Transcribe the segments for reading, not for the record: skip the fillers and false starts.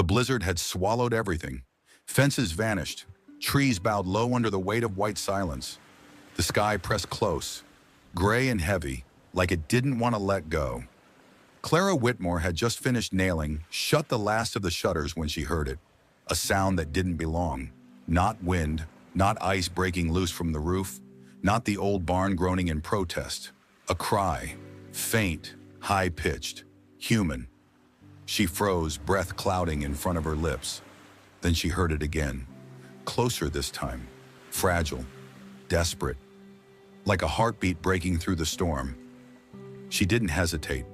The blizzard had swallowed everything. Fences vanished. Trees bowed low under the weight of white silence. The sky pressed close, gray and heavy, like it didn't want to let go. Clara Whitmore had just finished nailing, shut the last of the shutters when she heard it. A sound that didn't belong. Not wind, not ice breaking loose from the roof, not the old barn groaning in protest. A cry, faint, high-pitched, human. She froze, breath clouding in front of her lips. Then she heard it again. Closer this time. Fragile. Desperate. Like a heartbeat breaking through the storm. She didn't hesitate.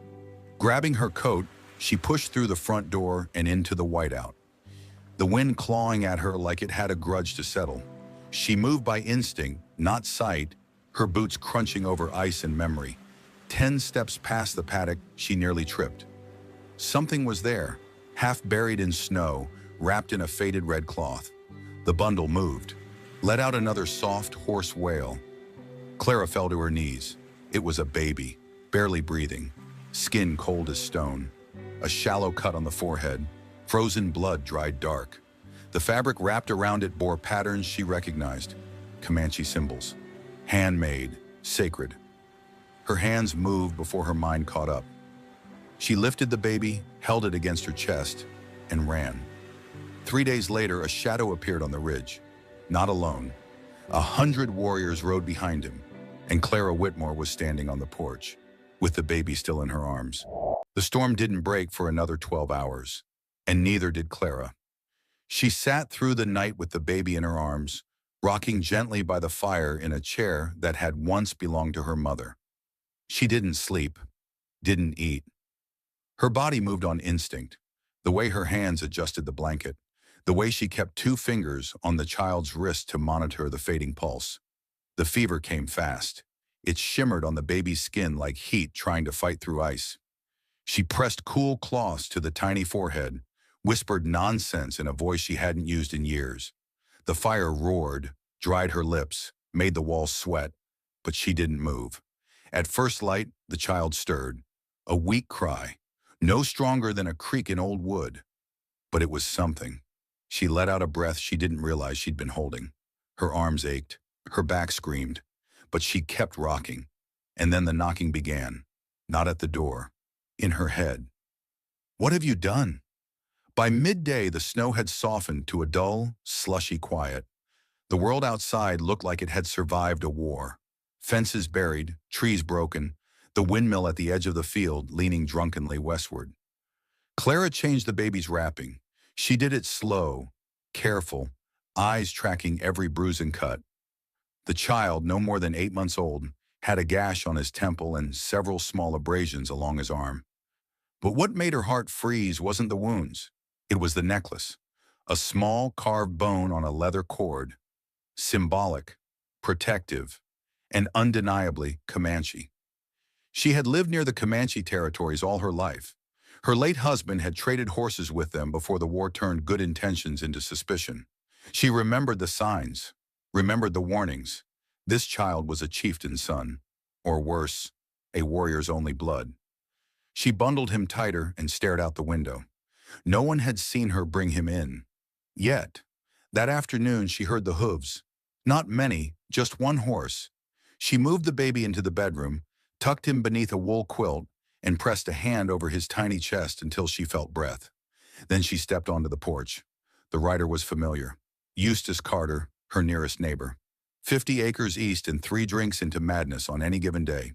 Grabbing her coat, she pushed through the front door and into the whiteout. The wind clawing at her like it had a grudge to settle. She moved by instinct, not sight, her boots crunching over ice and memory. 10 steps past the paddock, she nearly tripped. Something was there, half buried in snow, wrapped in a faded red cloth. The bundle moved, let out another soft, hoarse wail. Clara fell to her knees. It was a baby, barely breathing, skin cold as stone, a shallow cut on the forehead, frozen blood dried dark. The fabric wrapped around it bore patterns she recognized, Comanche symbols, handmade, sacred. Her hands moved before her mind caught up. She lifted the baby, held it against her chest, and ran. 3 days later, a shadow appeared on the ridge. Not alone. 100 warriors rode behind him, and Clara Whitmore was standing on the porch, with the baby still in her arms. The storm didn't break for another 12 hours, and neither did Clara. She sat through the night with the baby in her arms, rocking gently by the fire in a chair that had once belonged to her mother. She didn't sleep, didn't eat. Her body moved on instinct, the way her hands adjusted the blanket, the way she kept 2 fingers on the child's wrist to monitor the fading pulse. The fever came fast. It shimmered on the baby's skin like heat trying to fight through ice. She pressed cool cloths to the tiny forehead, whispered nonsense in a voice she hadn't used in years. The fire roared, dried her lips, made the walls sweat, but she didn't move. At first light, the child stirred. A weak cry, no stronger than a creak in old wood. But it was something. She let out a breath she didn't realize she'd been holding. Her arms ached, her back screamed, but she kept rocking. And then the knocking began, not at the door, in her head. "What have you done?" By midday, the snow had softened to a dull, slushy quiet. The world outside looked like it had survived a war. Fences buried, trees broken, the windmill at the edge of the field leaning drunkenly westward. Clara changed the baby's wrapping. She did it slow, careful, eyes tracking every bruise and cut. The child, no more than 8 months old, had a gash on his temple and several small abrasions along his arm. But what made her heart freeze wasn't the wounds. It was the necklace, a small carved bone on a leather cord, symbolic, protective, and undeniably Comanche. She had lived near the Comanche territories all her life. Her late husband had traded horses with them before the war turned good intentions into suspicion. She remembered the signs, remembered the warnings. This child was a chieftain's son, or worse, a warrior's only blood. She bundled him tighter and stared out the window. No one had seen her bring him in. Yet, that afternoon she heard the hooves. Not many, just one horse. She moved the baby into the bedroom, tucked him beneath a wool quilt, and pressed a hand over his tiny chest until she felt breath. Then she stepped onto the porch. The rider was familiar. Eustace Carter, her nearest neighbor. 50 acres east and 3 drinks into madness on any given day.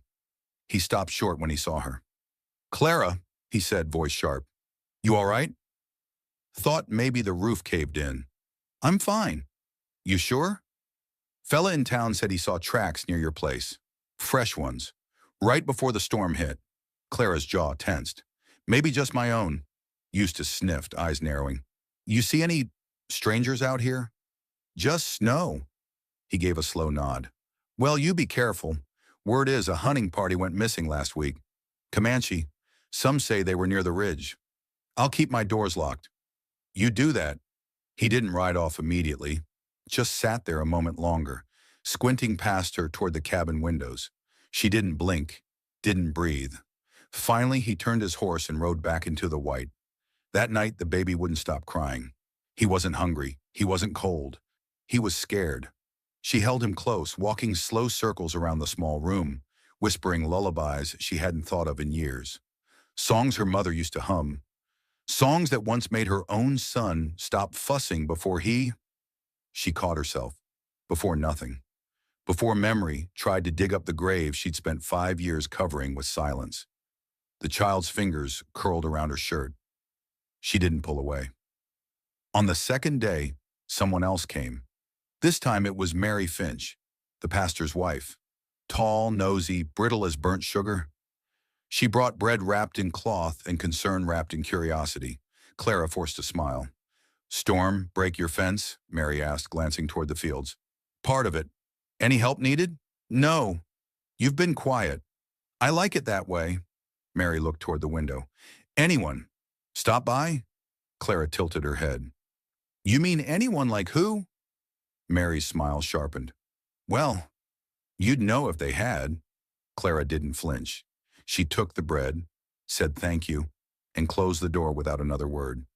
He stopped short when he saw her. "Clara," he said, voice sharp. "You all right?" Thought maybe the roof caved in. "I'm fine." "You sure?" "Fella in town said he saw tracks near your place. Fresh ones. Right before the storm hit." Clara's jaw tensed. "Maybe just my own." Eustace sniffed, eyes narrowing. "You see any strangers out here?" "Just snow." He gave a slow nod. "Well, you be careful. Word is a hunting party went missing last week. Comanche. Some say they were near the ridge. I'll keep my doors locked." "You do that." He didn't ride off immediately, just sat there a moment longer, squinting past her toward the cabin windows. She didn't blink, didn't breathe. Finally, he turned his horse and rode back into the white. That night, the baby wouldn't stop crying. He wasn't hungry. He wasn't cold. He was scared. She held him close, walking slow circles around the small room, whispering lullabies she hadn't thought of in years. Songs her mother used to hum. Songs that once made her own son stop fussing before he— She caught herself. Before nothing. Before memory tried to dig up the grave she'd spent 5 years covering with silence. The child's fingers curled around her shirt. She didn't pull away. On the second day, someone else came. This time it was Mary Finch, the pastor's wife. Tall, nosy, brittle as burnt sugar. She brought bread wrapped in cloth and concern wrapped in curiosity. Clara forced a smile. "Storm, break your fence?" Mary asked, glancing toward the fields. "Part of it. Any help needed?" "No. You've been quiet. I like it that way." Mary looked toward the window. "Anyone? Stop by?" Clara tilted her head. "You mean anyone like who?" Mary's smile sharpened. "Well, you'd know if they had." Clara didn't flinch. She took the bread, said thank you, and closed the door without another word.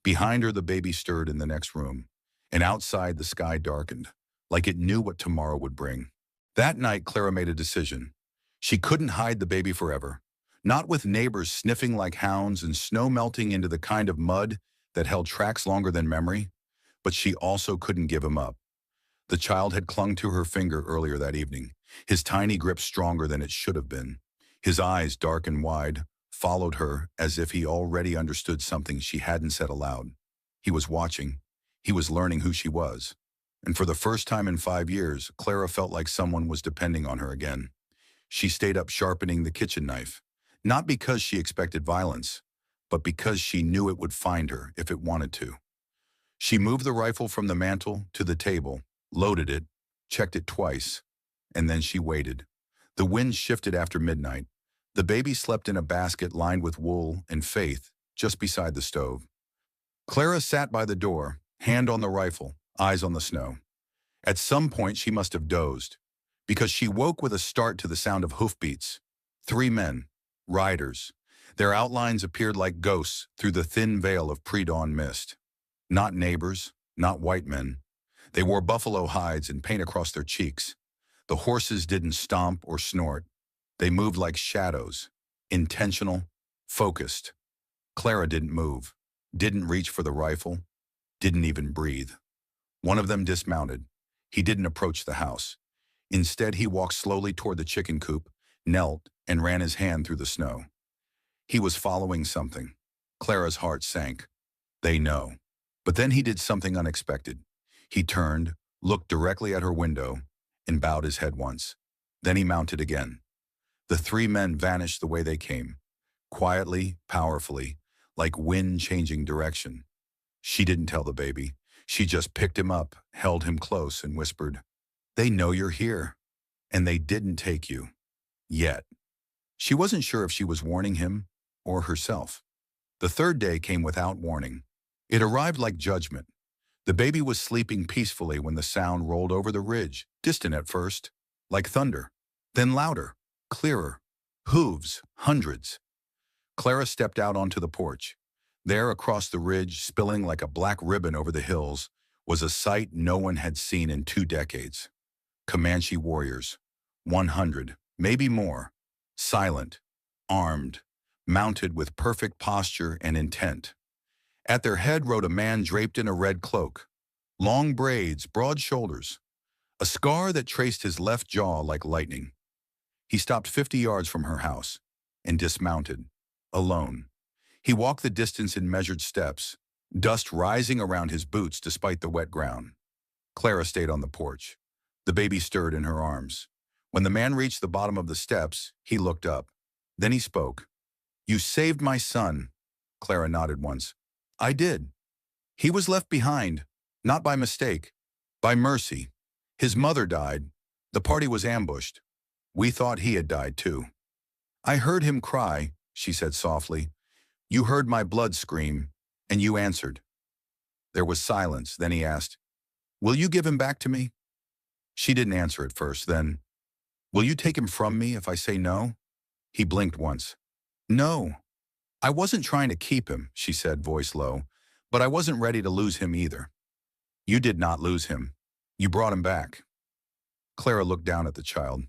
Behind her, the baby stirred in the next room, and outside the sky darkened, like it knew what tomorrow would bring. That night, Clara made a decision. She couldn't hide the baby forever, not with neighbors sniffing like hounds and snow melting into the kind of mud that held tracks longer than memory, but she also couldn't give him up. The child had clung to her finger earlier that evening, his tiny grip stronger than it should have been. His eyes, dark and wide, followed her as if he already understood something she hadn't said aloud. He was watching. He was learning who she was. And for the first time in 5 years, Clara felt like someone was depending on her again. She stayed up sharpening the kitchen knife, not because she expected violence, but because she knew it would find her if it wanted to. She moved the rifle from the mantel to the table, loaded it, checked it twice, and then she waited. The wind shifted after midnight. The baby slept in a basket lined with wool and faith just beside the stove. Clara sat by the door, hand on the rifle, eyes on the snow. At some point she must have dozed, because she woke with a start to the sound of hoofbeats. 3 men, riders. Their outlines appeared like ghosts through the thin veil of pre-dawn mist. Not neighbors, not white men. They wore buffalo hides and paint across their cheeks. The horses didn't stomp or snort. They moved like shadows, intentional, focused. Clara didn't move, didn't reach for the rifle, didn't even breathe. One of them dismounted. He didn't approach the house. Instead, he walked slowly toward the chicken coop, knelt, and ran his hand through the snow. He was following something. Clara's heart sank. They know. But then he did something unexpected. He turned, looked directly at her window, and bowed his head once. Then he mounted again. The 3 men vanished the way they came, quietly, powerfully, like wind changing direction. She didn't tell the baby. She just picked him up, held him close, and whispered, "They know you're here, and they didn't take you. Yet." She wasn't sure if she was warning him or herself. The third day came without warning. It arrived like judgment. The baby was sleeping peacefully when the sound rolled over the ridge, distant at first, like thunder, then louder, clearer, hooves, hundreds. Clara stepped out onto the porch. There, across the ridge, spilling like a black ribbon over the hills, was a sight no one had seen in 2 decades. Comanche warriors, 100, maybe more, silent, armed, mounted with perfect posture and intent. At their head rode a man draped in a red cloak, long braids, broad shoulders, a scar that traced his left jaw like lightning. He stopped 50 yards from her house and dismounted, alone. He walked the distance in measured steps, dust rising around his boots despite the wet ground. Clara stayed on the porch. The baby stirred in her arms. When the man reached the bottom of the steps, he looked up. Then he spoke. "You saved my son." Clara nodded once. "I did. He was left behind, not by mistake, by mercy. His mother died. The party was ambushed. We thought he had died too." "I heard him cry," she said softly. "You heard my blood scream, and you answered." There was silence. Then he asked, "Will you give him back to me?" She didn't answer at first. Then, "Will you take him from me if I say no?" He blinked once. "No." I wasn't trying to keep him, she said, voice low, but I wasn't ready to lose him either. You did not lose him. You brought him back. Clara looked down at the child.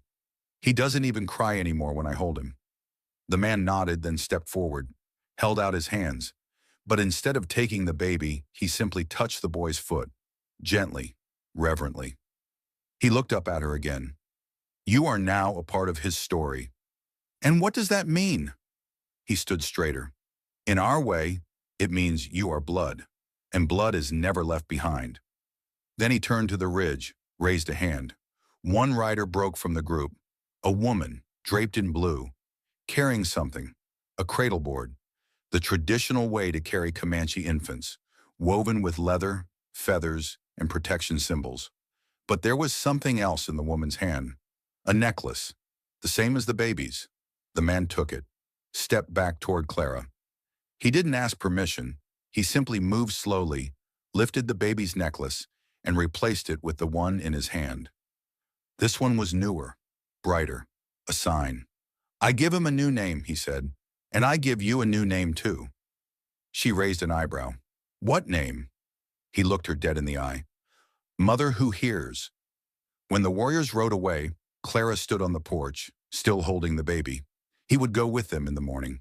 He doesn't even cry anymore when I hold him. The man nodded, then stepped forward, held out his hands. But instead of taking the baby, he simply touched the boy's foot, gently, reverently. He looked up at her again. You are now a part of his story. And what does that mean? He stood straighter. In our way, it means you are blood, and blood is never left behind. Then he turned to the ridge, raised a hand. One rider broke from the group, a woman, draped in blue, carrying something, a cradle board, the traditional way to carry Comanche infants, woven with leather, feathers, and protection symbols. But there was something else in the woman's hand, a necklace, the same as the baby's. The man took it, stepped back toward Clara. He didn't ask permission. He simply moved slowly, lifted the baby's necklace, and replaced it with the one in his hand. This one was newer, brighter, a sign. I give him a new name, he said, and I give you a new name too. She raised an eyebrow. What name? He looked her dead in the eye. Mother who hears. When the warriors rode away, Clara stood on the porch, still holding the baby. He would go with them in the morning.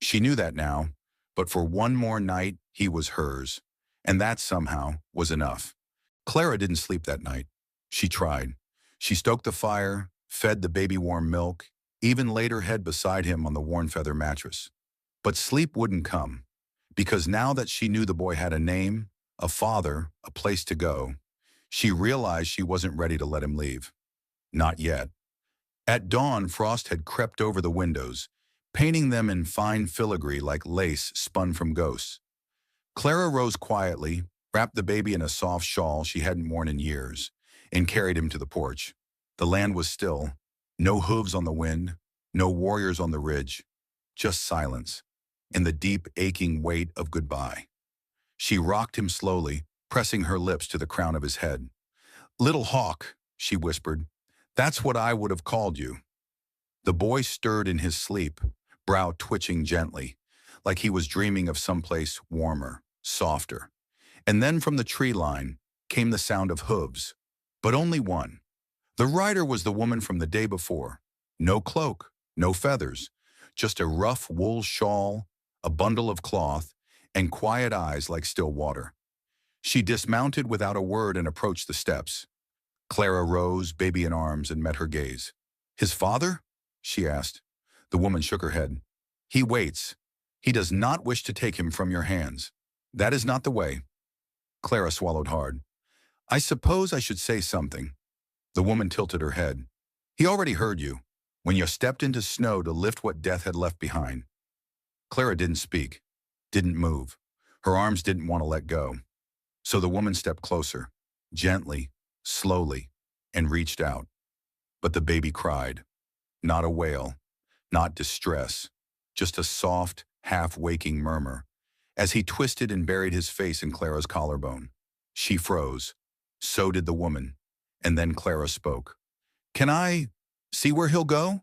She knew that now, but for one more night, he was hers, and that somehow was enough. Clara didn't sleep that night. She tried. She stoked the fire, fed the baby warm milk, even laid her head beside him on the worn feather mattress. But sleep wouldn't come, because now that she knew the boy had a name, a father, a place to go, she realized she wasn't ready to let him leave. Not yet. At dawn, frost had crept over the windows, painting them in fine filigree like lace spun from ghosts. Clara rose quietly, wrapped the baby in a soft shawl she hadn't worn in years, and carried him to the porch. The land was still, no hooves on the wind, no warriors on the ridge, just silence, and the deep, aching weight of goodbye. She rocked him slowly, pressing her lips to the crown of his head. Little hawk, she whispered, that's what I would have called you. The boy stirred in his sleep, brow twitching gently, like he was dreaming of someplace warmer, softer. And then from the tree line came the sound of hooves, but only one. The rider was the woman from the day before. No cloak, no feathers, just a rough wool shawl, a bundle of cloth, and quiet eyes like still water. She dismounted without a word and approached the steps. Clara rose, baby in arms, and met her gaze. His father? She asked. The woman shook her head. He waits. He does not wish to take him from your hands. That is not the way. Clara swallowed hard. I suppose I should say something. The woman tilted her head. He already heard you, when you stepped into snow to lift what death had left behind. Clara didn't speak, didn't move. Her arms didn't want to let go. So the woman stepped closer, gently, slowly, and reached out. But the baby cried. Not a wail, not distress, just a soft, half-waking murmur, as he twisted and buried his face in Clara's collarbone. She froze. So did the woman. And then Clara spoke. Can I see where he'll go?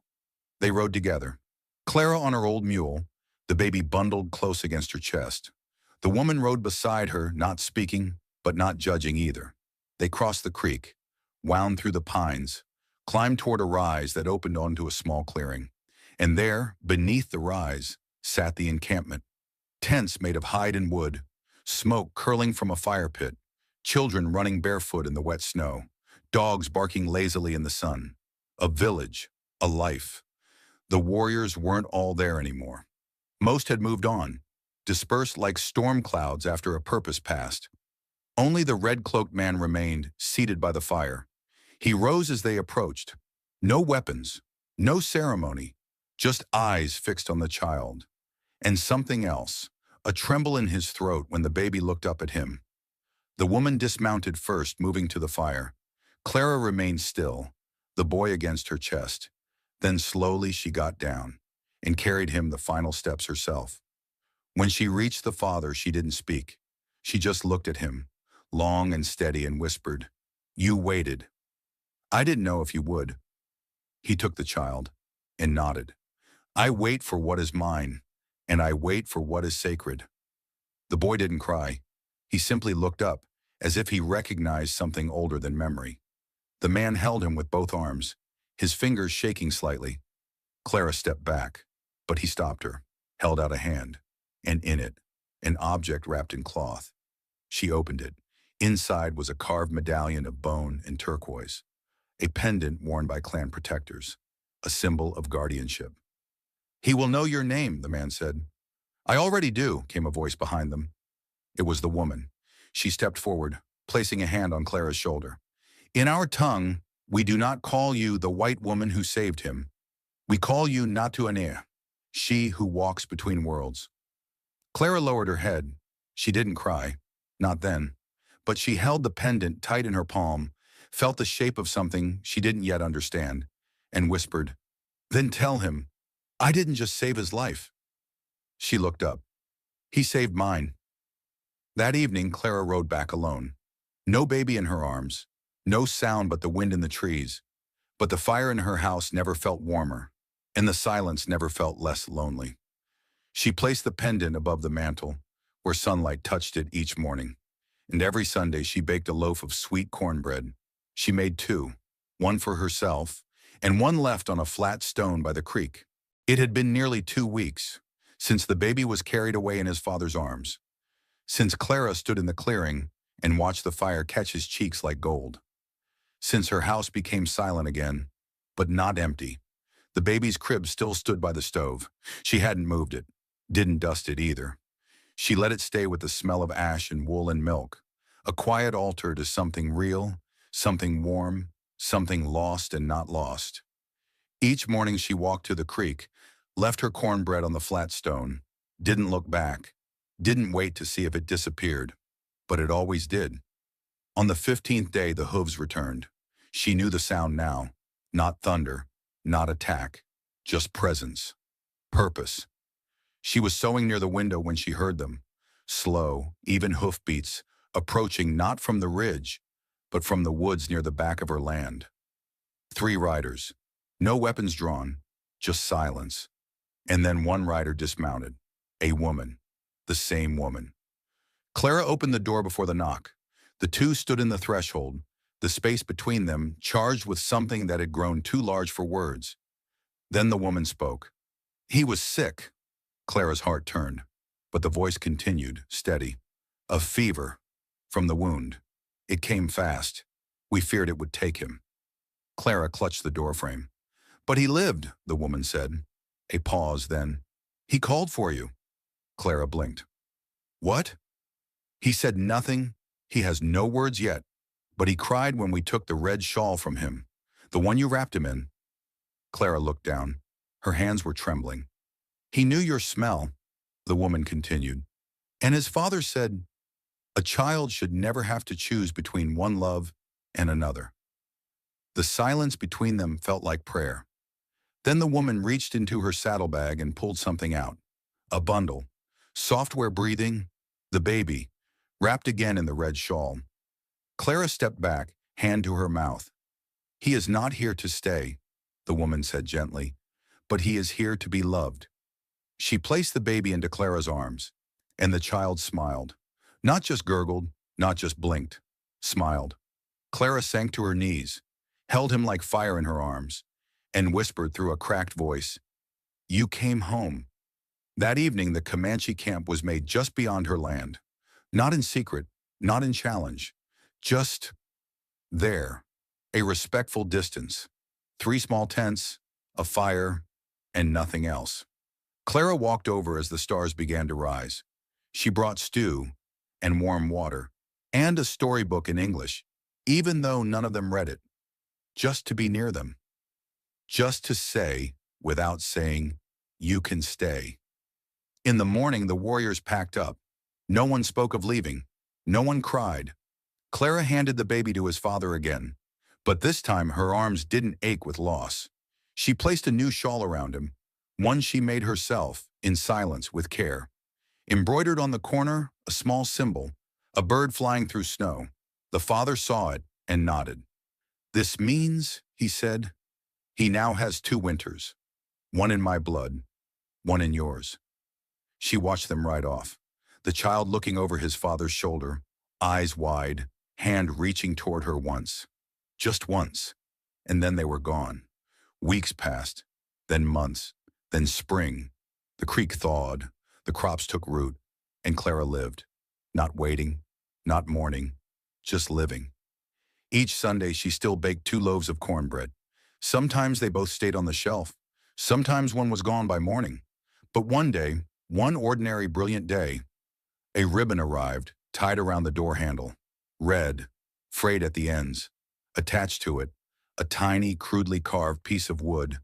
They rode together. Clara on her old mule, the baby bundled close against her chest. The woman rode beside her, not speaking, but not judging either. They crossed the creek, wound through the pines, climbed toward a rise that opened onto a small clearing. And there, beneath the rise, sat the encampment. Tents made of hide and wood, smoke curling from a fire pit, children running barefoot in the wet snow, dogs barking lazily in the sun. A village, a life. The warriors weren't all there anymore. Most had moved on, dispersed like storm clouds after a purpose passed. Only the red-cloaked man remained, seated by the fire. He rose as they approached. No weapons, no ceremony, just eyes fixed on the child. And something else, a tremble in his throat when the baby looked up at him. The woman dismounted first, moving to the fire. Clara remained still, the boy against her chest. Then slowly she got down and carried him the final steps herself. When she reached the father, she didn't speak. She just looked at him, long and steady, and whispered, You waited. I didn't know if you would. He took the child and nodded. I wait for what is mine, and I wait for what is sacred." The boy didn't cry. He simply looked up, as if he recognized something older than memory. The man held him with both arms, his fingers shaking slightly. Clara stepped back, but he stopped her, held out a hand, and in it, an object wrapped in cloth. She opened it. Inside was a carved medallion of bone and turquoise, a pendant worn by clan protectors, a symbol of guardianship. "He will know your name," the man said. "I already do," came a voice behind them. It was the woman. She stepped forward, placing a hand on Clara's shoulder. "In our tongue, we do not call you the white woman who saved him. We call you Natuanea, she who walks between worlds." Clara lowered her head. She didn't cry, not then, but she held the pendant tight in her palm, felt the shape of something she didn't yet understand, and whispered, "Then tell him, I didn't just save his life." She looked up. "He saved mine." That evening, Clara rode back alone. No baby in her arms, no sound but the wind in the trees, but the fire in her house never felt warmer, and the silence never felt less lonely. She placed the pendant above the mantel, where sunlight touched it each morning, and every Sunday she baked a loaf of sweet cornbread. She made two, one for herself, and one left on a flat stone by the creek. It had been nearly 2 weeks since the baby was carried away in his father's arms, since Clara stood in the clearing and watched the fire catch his cheeks like gold, since her house became silent again, but not empty. The baby's crib still stood by the stove. She hadn't moved it, didn't dust it either. She let it stay with the smell of ash and wool and milk, a quiet altar to something real, something warm, something lost and not lost. Each morning she walked to the creek, left her cornbread on the flat stone, didn't look back, didn't wait to see if it disappeared, but it always did. On the 15th day, the hooves returned. She knew the sound now, not thunder, not attack, just presence, purpose. She was sewing near the window when she heard them, slow, even hoofbeats, approaching not from the ridge, but from the woods near the back of her land. 3 riders, no weapons drawn, just silence. And then one rider dismounted, a woman, the same woman. Clara opened the door before the knock. The two stood in the threshold, the space between them charged with something that had grown too large for words. Then the woman spoke. "He was sick." Clara's heart turned, but the voice continued, steady. "A fever, from the wound. It came fast. We feared it would take him." Clara clutched the doorframe. "But he lived," the woman said. A pause, then, "He called for you." Clara blinked. "What?" "He said nothing. He has no words yet, but he cried when we took the red shawl from him, the one you wrapped him in." Clara looked down. Her hands were trembling. "He knew your smell," the woman continued, "and his father said, a child should never have to choose between one love and another." The silence between them felt like prayer. Then the woman reached into her saddlebag and pulled something out. A bundle, software breathing, the baby, wrapped again in the red shawl. Clara stepped back, hand to her mouth. "He is not here to stay," the woman said gently, "but he is here to be loved." She placed the baby into Clara's arms, and the child smiled. Not just gurgled, not just blinked, smiled. Clara sank to her knees, held him like fire in her arms, and whispered through a cracked voice, "You came home." That evening, the Comanche camp was made just beyond her land. Not in secret, not in challenge, just there, a respectful distance. 3 small tents, a fire, and nothing else. Clara walked over as the stars began to rise. She brought stew and warm water and a storybook in English, even though none of them read it, just to be near them. Just to say, without saying, "You can stay." In the morning, the warriors packed up. No one spoke of leaving. No one cried. Clara handed the baby to his father again, but this time her arms didn't ache with loss. She placed a new shawl around him, one she made herself, in silence, with care. Embroidered on the corner, a small symbol, a bird flying through snow. The father saw it and nodded. "This means," he said, "he now has 2 winters, one in my blood, one in yours." She watched them ride off. The child looking over his father's shoulder, eyes wide, hand reaching toward her once. Just once. And then they were gone. Weeks passed, then months, then spring. The creek thawed, the crops took root, and Clara lived. Not waiting, not mourning, just living. Each Sunday she still baked 2 loaves of cornbread. Sometimes they both stayed on the shelf. Sometimes one was gone by morning. But one day, one ordinary brilliant day, a ribbon arrived, tied around the door handle. Red, frayed at the ends. Attached to it, a tiny, crudely carved piece of wood,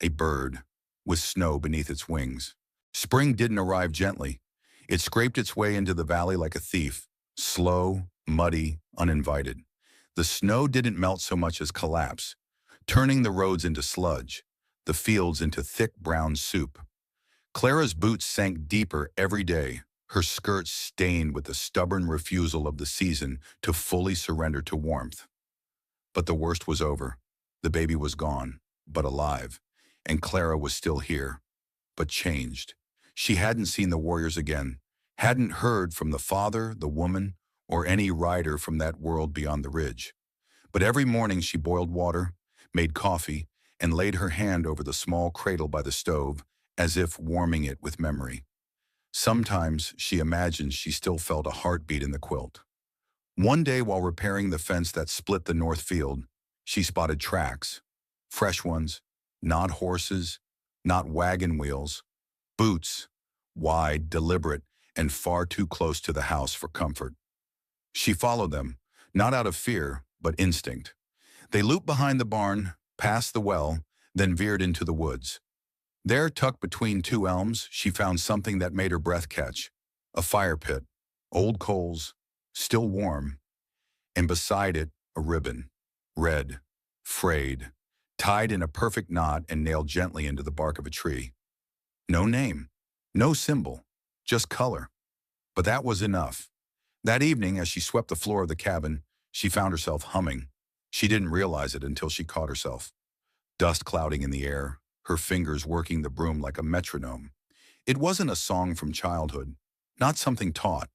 a bird, with snow beneath its wings. Spring didn't arrive gently. It scraped its way into the valley like a thief, slow, muddy, uninvited. The snow didn't melt so much as collapse, turning the roads into sludge, the fields into thick brown soup. Clara's boots sank deeper every day, her skirts stained with the stubborn refusal of the season to fully surrender to warmth. But the worst was over. The baby was gone, but alive, and Clara was still here, but changed. She hadn't seen the warriors again, hadn't heard from the father, the woman, or any rider from that world beyond the ridge. But every morning she boiled water, made coffee, and laid her hand over the small cradle by the stove, as if warming it with memory. Sometimes she imagined she still felt a heartbeat in the quilt. One day while repairing the fence that split the north field, she spotted tracks. Fresh ones, not horses, not wagon wheels, boots, wide, deliberate, and far too close to the house for comfort. She followed them, not out of fear, but instinct. They looped behind the barn, past the well, then veered into the woods. There, tucked between 2 elms, she found something that made her breath catch. A fire pit, old coals, still warm, and beside it, a ribbon, red, frayed, tied in a perfect knot and nailed gently into the bark of a tree. No name, no symbol, just color. But that was enough. That evening, as she swept the floor of the cabin, she found herself humming. She didn't realize it until she caught herself. Dust clouding in the air, her fingers working the broom like a metronome. It wasn't a song from childhood, not something taught.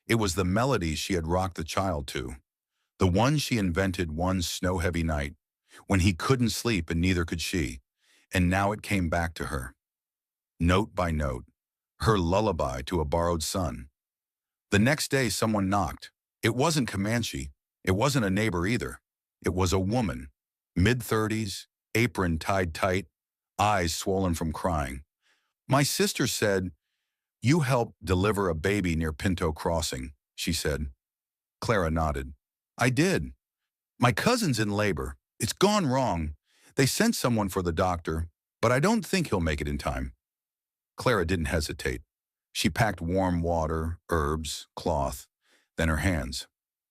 It was the melody she had rocked the child to, the one she invented one snow-heavy night, when he couldn't sleep and neither could she, and now it came back to her. Note by note, her lullaby to a borrowed son. The next day someone knocked. It wasn't Comanche. It wasn't a neighbor either. It was a woman, mid-30s, apron tied tight, eyes swollen from crying. "My sister said, you helped deliver a baby near Pinto Crossing," she said. Clara nodded. "I did. My cousin's in labor. It's gone wrong. They sent someone for the doctor, but I don't think he'll make it in time." Clara didn't hesitate. She packed warm water, herbs, cloth, then her hands.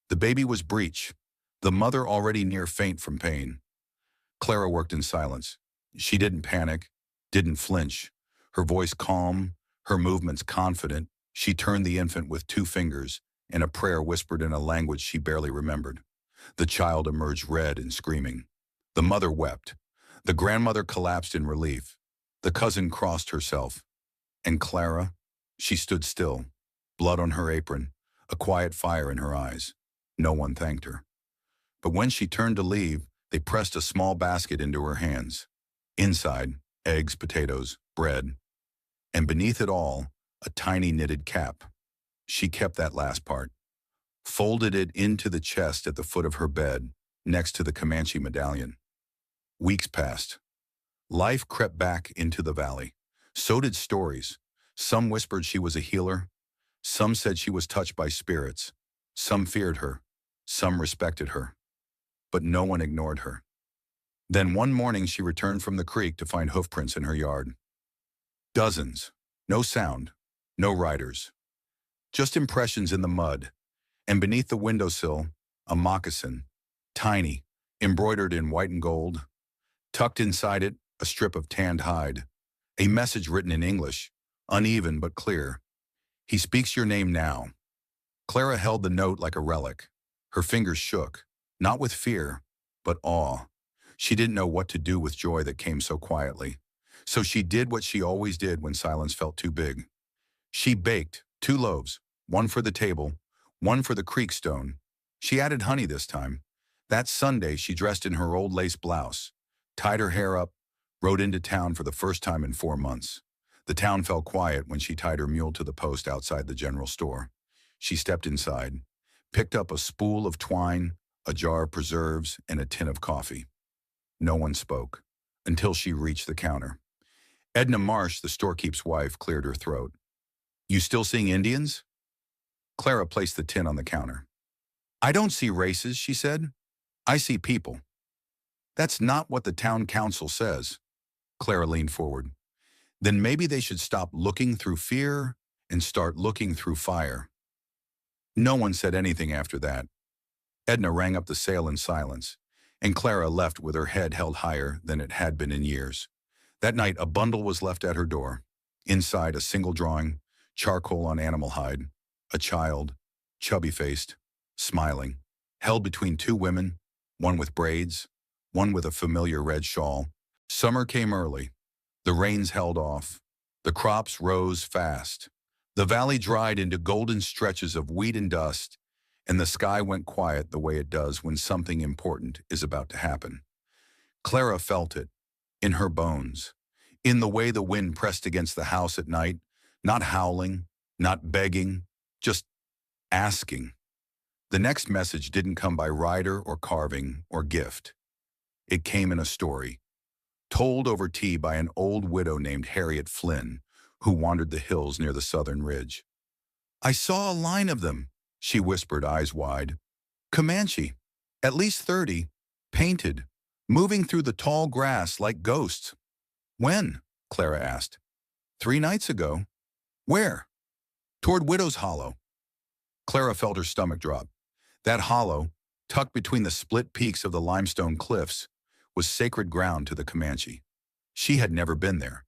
The baby was breech, the mother already near faint from pain. Clara worked in silence. She didn't panic, didn't flinch. Her voice calm, her movements confident. She turned the infant with 2 fingers, and a prayer whispered in a language she barely remembered. The child emerged red and screaming. The mother wept. The grandmother collapsed in relief. The cousin crossed herself. And Clara, she stood still, blood on her apron, a quiet fire in her eyes. No one thanked her. But when she turned to leave, they pressed a small basket into her hands. Inside, eggs, potatoes, bread, and beneath it all, a tiny knitted cap. She kept that last part, folded it into the chest at the foot of her bed, next to the Comanche medallion. Weeks passed. Life crept back into the valley. So did stories. Some whispered she was a healer. Some said she was touched by spirits. Some feared her. Some respected her. But no one ignored her. Then one morning she returned from the creek to find hoofprints in her yard. Dozens. No sound. No riders. Just impressions in the mud. And beneath the windowsill, a moccasin. Tiny, embroidered in white and gold. Tucked inside it, a strip of tanned hide. A message written in English, uneven but clear. "He speaks your name now." Clara held the note like a relic. Her fingers shook, not with fear, but awe. She didn't know what to do with joy that came so quietly. So she did what she always did when silence felt too big. She baked 2 loaves, one for the table, one for the creek stone. She added honey this time. That Sunday, she dressed in her old lace blouse, tied her hair up, rode into town for the first time in 4 months. The town fell quiet when she tied her mule to the post outside the general store. She stepped inside, picked up a spool of twine, a jar of preserves, and a tin of coffee. No one spoke until she reached the counter. Edna Marsh, the storekeep's wife, cleared her throat. "You still seeing Indians?" Clara placed the tin on the counter. "I don't see races," she said. "I see people." "That's not what the town council says." Clara leaned forward. "Then maybe they should stop looking through fear and start looking through fire." No one said anything after that. Edna rang up the sale in silence, and Clara left with her head held higher than it had been in years. That night, a bundle was left at her door. Inside, a single drawing, charcoal on animal hide, a child, chubby-faced, smiling, held between 2 women, one with braids, one with a familiar red shawl. Summer came early. The rains held off. The crops rose fast. The valley dried into golden stretches of wheat and dust, and the sky went quiet the way it does when something important is about to happen. Clara felt it, in her bones, in the way the wind pressed against the house at night, not howling, not begging, just asking. The next message didn't come by rider or carving or gift. It came in a story, told over tea by an old widow named Harriet Flynn, who wandered the hills near the southern ridge. "I saw a line of them," she whispered, eyes wide. "Comanche, at least 30, painted, moving through the tall grass like ghosts." "When?" Clara asked. "3 nights ago." "Where?" "Toward Widow's Hollow." Clara felt her stomach drop. That hollow, tucked between the split peaks of the limestone cliffs, was sacred ground to the Comanche. She had never been there,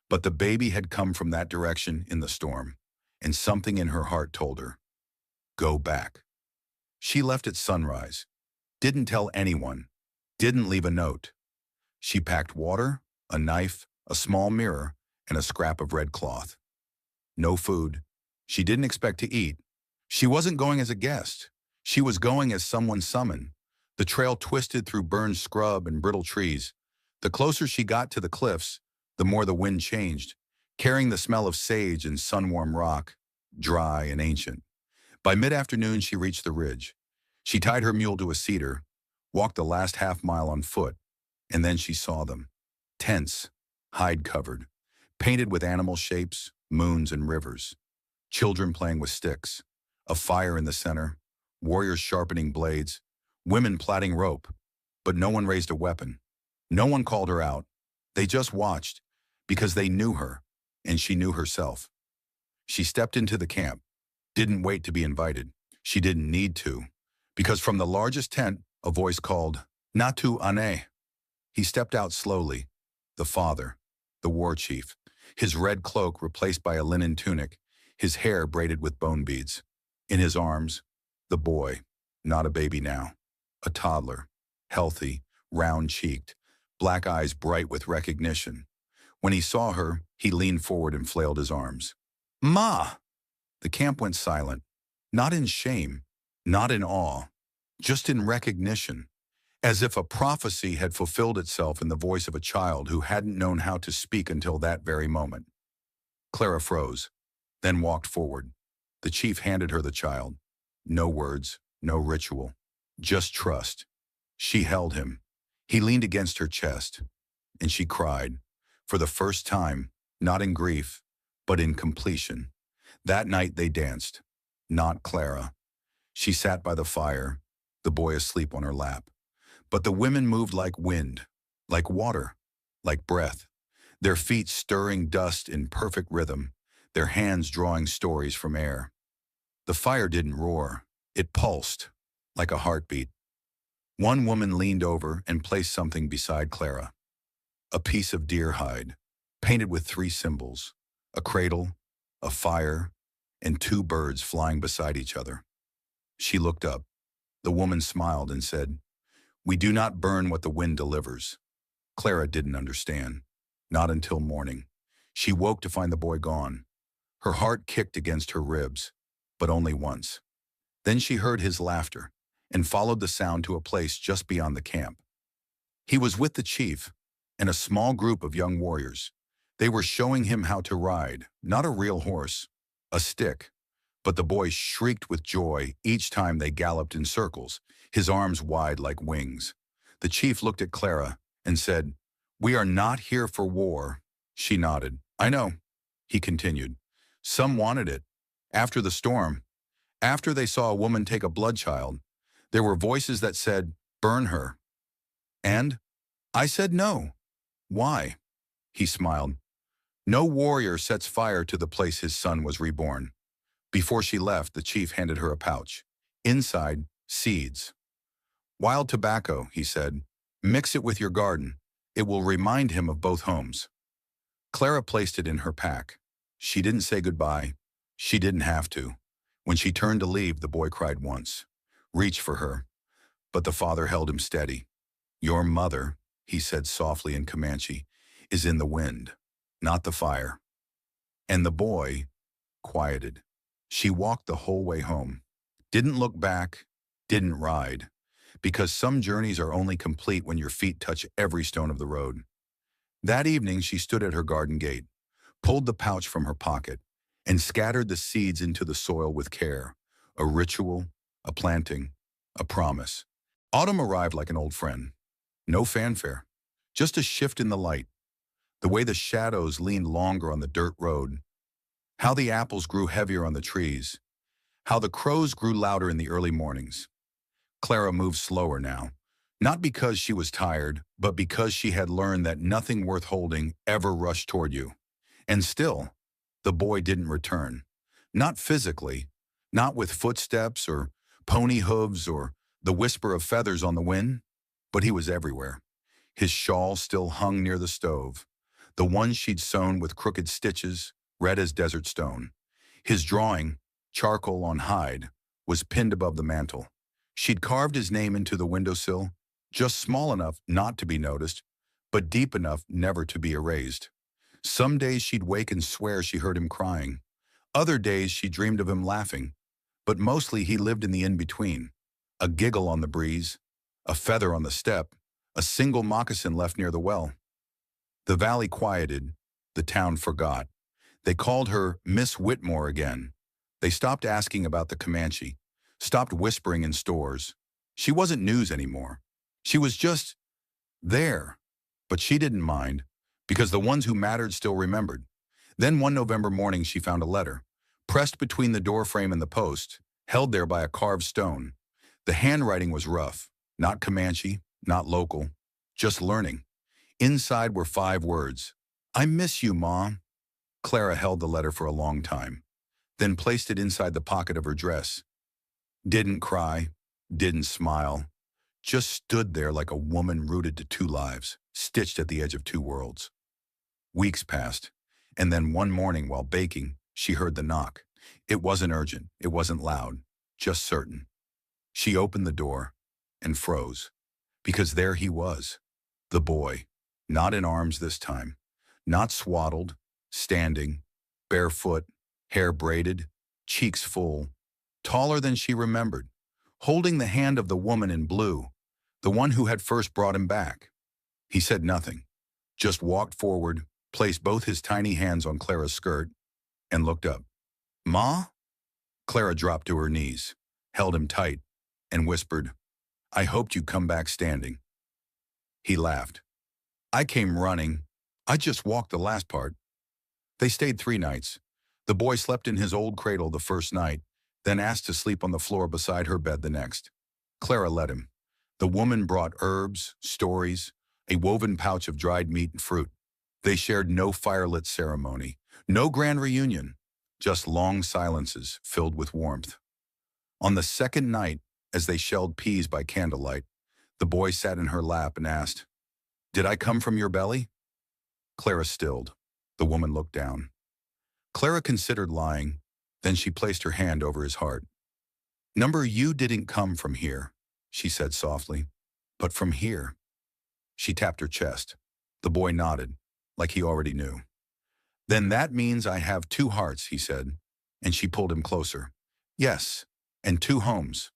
but the baby had come from that direction in the storm, and something in her heart told her, "Go back." She left at sunrise, didn't tell anyone, didn't leave a note. She packed water, a knife, a small mirror, and a scrap of red cloth. No food. She didn't expect to eat. She wasn't going as a guest. She was going as someone summoned. The trail twisted through burned scrub and brittle trees. The closer she got to the cliffs, the more the wind changed, carrying the smell of sage and sun-warm rock, dry and ancient. By mid-afternoon, she reached the ridge. She tied her mule to a cedar, walked the last half-mile on foot, and then she saw them. Tents, hide-covered, painted with animal shapes, moons, and rivers. Children playing with sticks, a fire in the center, warriors sharpening blades, women plaiting rope, but no one raised a weapon. No one called her out. They just watched, because they knew her, and she knew herself. She stepped into the camp, didn't wait to be invited. She didn't need to, because from the largest tent, a voice called, "Natu Ane." He stepped out slowly, the father, the war chief, his red cloak replaced by a linen tunic, his hair braided with bone beads. In his arms, the boy, not a baby now, a toddler, healthy, round-cheeked, black eyes bright with recognition. When he saw her, he leaned forward and flailed his arms. "Ma!" The camp went silent, not in shame, not in awe, just in recognition, as if a prophecy had fulfilled itself in the voice of a child who hadn't known how to speak until that very moment. Clara froze, then walked forward. The chief handed her the child. No words, no ritual, just trust. She held him. He leaned against her chest, and she cried, for the first time, not in grief, but in completion. That night they danced, not Clara. She sat by the fire, the boy asleep on her lap. But the women moved like wind, like water, like breath, their feet stirring dust in perfect rhythm, their hands drawing stories from air. The fire didn't roar, it pulsed, like a heartbeat. One woman leaned over and placed something beside Clara. A piece of deer hide, painted with 3 symbols, a cradle, a fire, and 2 birds flying beside each other. She looked up. The woman smiled and said, "We do not burn what the wind delivers." Clara didn't understand, not until morning. She woke to find the boy gone. Her heart kicked against her ribs, but only once. Then she heard his laughter and followed the sound to a place just beyond the camp. He was with the chief and a small group of young warriors. They were showing him how to ride, not a real horse, a stick. But the boy shrieked with joy each time they galloped in circles, his arms wide like wings. The chief looked at Clara and said, "We are not here for war." She nodded. "I know," he continued. "Some wanted it. After the storm, after they saw a woman take a blood child, there were voices that said, 'Burn her.' And I said no." "Why?" He smiled. "No warrior sets fire to the place his son was reborn." Before she left, the chief handed her a pouch. Inside, seeds. "Wild tobacco," he said. "Mix it with your garden. It will remind him of both homes." Clara placed it in her pack. She didn't say goodbye. She didn't have to. When she turned to leave, the boy cried once. Reached for her. But the father held him steady. "Your mother," he said softly in Comanche, "is in the wind, not the fire." And the boy quieted. She walked the whole way home. Didn't look back, didn't ride. Because some journeys are only complete when your feet touch every stone of the road. That evening, she stood at her garden gate, pulled the pouch from her pocket, and scattered the seeds into the soil with care. A ritual, a planting, a promise. Autumn arrived like an old friend. No fanfare, just a shift in the light. The way the shadows leaned longer on the dirt road. How the apples grew heavier on the trees. How the crows grew louder in the early mornings. Clara moved slower now, not because she was tired, but because she had learned that nothing worth holding ever rushed toward you. And still, the boy didn't return. Not physically, not with footsteps or pony hooves or the whisper of feathers on the wind, but he was everywhere. His shawl still hung near the stove, the one she'd sewn with crooked stitches, red as desert stone. His drawing, charcoal on hide, was pinned above the mantel. She'd carved his name into the windowsill, just small enough not to be noticed, but deep enough never to be erased. Some days she'd wake and swear she heard him crying. Other days she dreamed of him laughing. But mostly he lived in the in-between. A giggle on the breeze, a feather on the step, a single moccasin left near the well. The valley quieted, the town forgot. They called her Miss Whitmore again. They stopped asking about the Comanche, stopped whispering in stores. She wasn't news anymore. She was just there. But she didn't mind, because the ones who mattered still remembered. Then one November morning she found a letter, pressed between the doorframe and the post, held there by a carved stone. The handwriting was rough, not Comanche, not local, just learning. Inside were 5 words. "I miss you, Mom." Clara held the letter for a long time, then placed it inside the pocket of her dress. Didn't cry, didn't smile, just stood there like a woman rooted to 2 lives, stitched at the edge of 2 worlds. Weeks passed, and then one morning while baking, she heard the knock. It wasn't urgent, it wasn't loud, just certain. She opened the door and froze, because there he was, the boy, not in arms this time, not swaddled, standing, barefoot, hair braided, cheeks full, taller than she remembered, holding the hand of the woman in blue, the one who had first brought him back. He said nothing, just walked forward, placed both his tiny hands on Clara's skirt, and looked up. "Ma?" Clara dropped to her knees, held him tight, and whispered, "I hoped you'd come back standing." He laughed. "I came running. I just walked the last part." They stayed 3 nights. The boy slept in his old cradle the first night, then asked to sleep on the floor beside her bed the next. Clara let him. The woman brought herbs, stories, a woven pouch of dried meat and fruit. They shared no firelit ceremony, no grand reunion, just long silences filled with warmth. On the second night, as they shelled peas by candlelight, the boy sat in her lap and asked, "Did I come from your belly?" Clara stilled. The woman looked down. Clara considered lying, then she placed her hand over his heart. "Number, you didn't come from here," she said softly, "but from here." She tapped her chest. The boy nodded, like he already knew. Then that means I have two hearts, he said, and she pulled him closer. Yes, and two homes.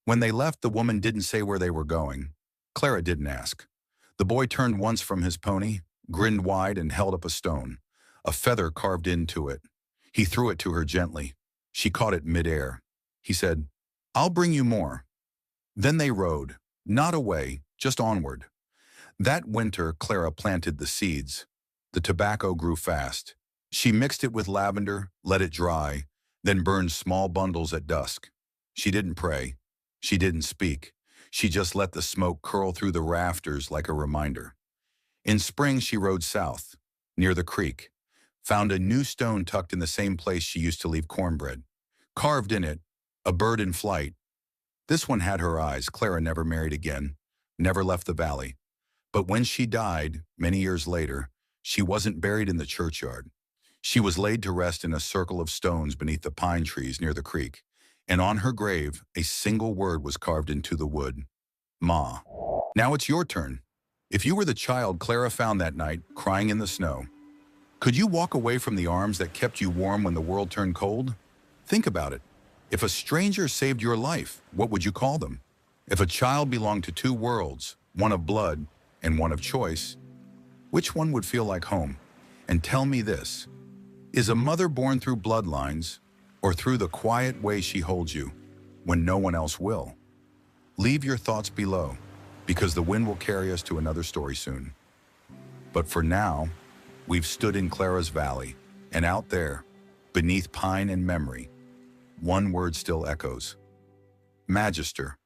When they left, the woman didn't say where they were going. Clara didn't ask. The boy turned once from his pony, grinned wide, and held up a stone, a feather carved into it. He threw it to her gently. She caught it midair. He said, I'll bring you more. Then they rode, not away, just onward. That winter, Clara planted the seeds. The tobacco grew fast. She mixed it with lavender, let it dry, then burned small bundles at dusk. She didn't pray. She didn't speak. She just let the smoke curl through the rafters like a reminder. In spring, she rode south, near the creek, found a new stone tucked in the same place she used to leave cornbread. Carved in it, a bird in flight. This one had her eyes. Clara never married again, never left the valley. But when she died, many years later, she wasn't buried in the churchyard. She was laid to rest in a circle of stones beneath the pine trees near the creek, and on her grave, a single word was carved into the wood. Ma. Now it's your turn. If you were the child Clara found that night, crying in the snow, could you walk away from the arms that kept you warm when the world turned cold? Think about it. If a stranger saved your life, what would you call them? If a child belonged to two worlds, one of blood and one of choice, which one would feel like home? And tell me this, is a mother born through bloodlines or through the quiet way she holds you when no one else will? Leave your thoughts below, because the wind will carry us to another story soon. But for now, we've stood in Clara's valley, and out there, beneath pine and memory, one word still echoes. Magister.